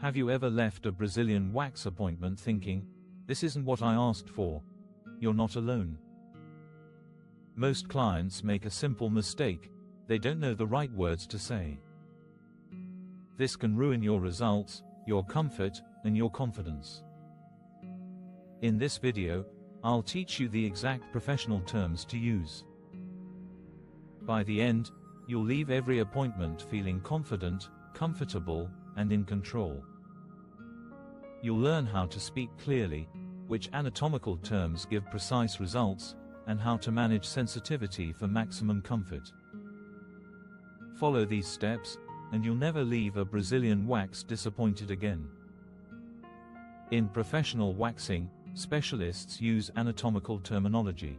Have you ever left a Brazilian wax appointment thinking, "This isn't what I asked for"? You're not alone. Most clients make a simple mistake: they don't know the right words to say. This can ruin your results, your comfort, and your confidence. In this video, I'll teach you the exact professional terms to use. By the end, you'll leave every appointment feeling confident, comfortable, and in control. You'll learn how to speak clearly, which anatomical terms give precise results, and how to manage sensitivity for maximum comfort. Follow these steps, and you'll never leave a Brazilian wax disappointed again. In professional waxing, specialists use anatomical terminology.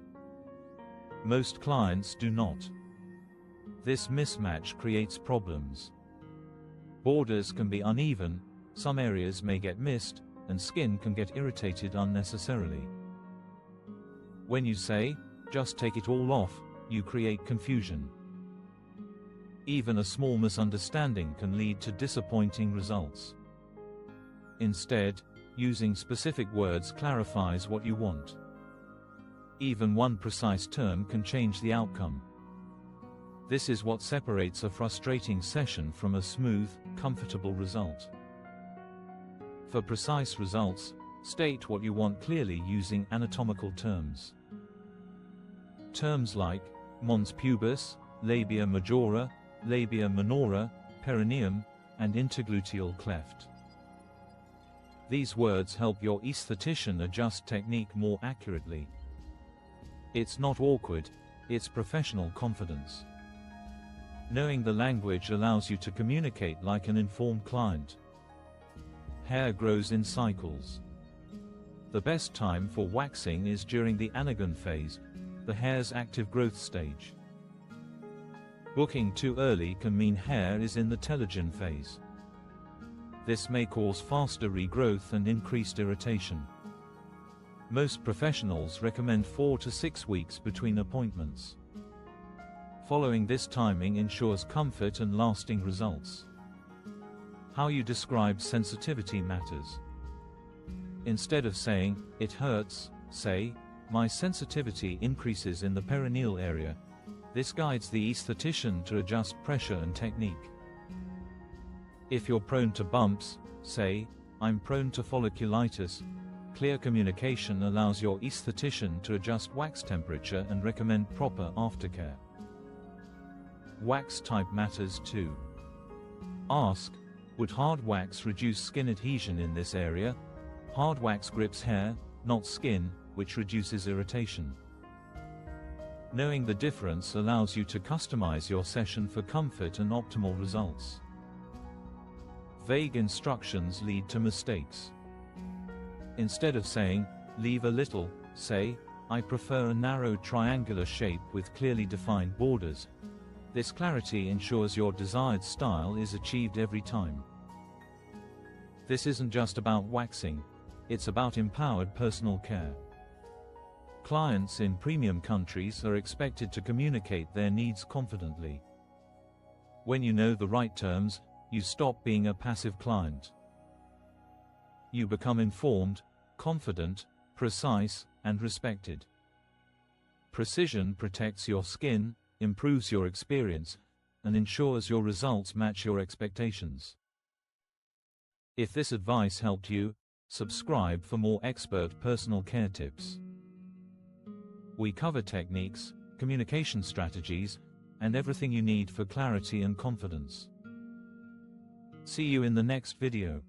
Most clients do not. This mismatch creates problems. Borders can be uneven, some areas may get missed, and skin can get irritated unnecessarily. When you say, "Just take it all off," you create confusion. Even a small misunderstanding can lead to disappointing results. Instead, using specific words clarifies what you want. Even one precise term can change the outcome. This is what separates a frustrating session from a smooth, comfortable result. For precise results, state what you want clearly using anatomical terms. Terms like mons pubis, labia majora, labia minora, perineum, and intergluteal cleft. These words help your esthetician adjust technique more accurately. It's not awkward, it's professional confidence. Knowing the language allows you to communicate like an informed client. Hair grows in cycles. The best time for waxing is during the Anagen phase, the hair's active growth stage. Booking too early can mean hair is in the telogen phase. This may cause faster regrowth and increased irritation. Most professionals recommend 4 to 6 weeks between appointments. Following this timing ensures comfort and lasting results. How you describe sensitivity matters. Instead of saying, "It hurts," say, "My sensitivity increases in the perineal area." This guides the esthetician to adjust pressure and technique. If you're prone to bumps, say, "I'm prone to folliculitis." Clear communication allows your esthetician to adjust wax temperature and recommend proper aftercare. Wax type matters too. Ask, "Would hard wax reduce skin adhesion in this area?" Hard wax grips hair, not skin, which reduces irritation. Knowing the difference allows you to customize your session for comfort and optimal results. Vague instructions lead to mistakes. Instead of saying, "Leave a little," say, "I prefer a narrow triangular shape with clearly defined borders." This clarity ensures your desired style is achieved every time. This isn't just about waxing, it's about empowered personal care. Clients in premium countries are expected to communicate their needs confidently. When you know the right terms, you stop being a passive client. You become informed, confident, precise, and respected. Precision protects your skin, improves your experience, and ensures your results match your expectations. If this advice helped you, subscribe for more expert personal care tips. We cover techniques, communication strategies, and everything you need for clarity and confidence. See you in the next video.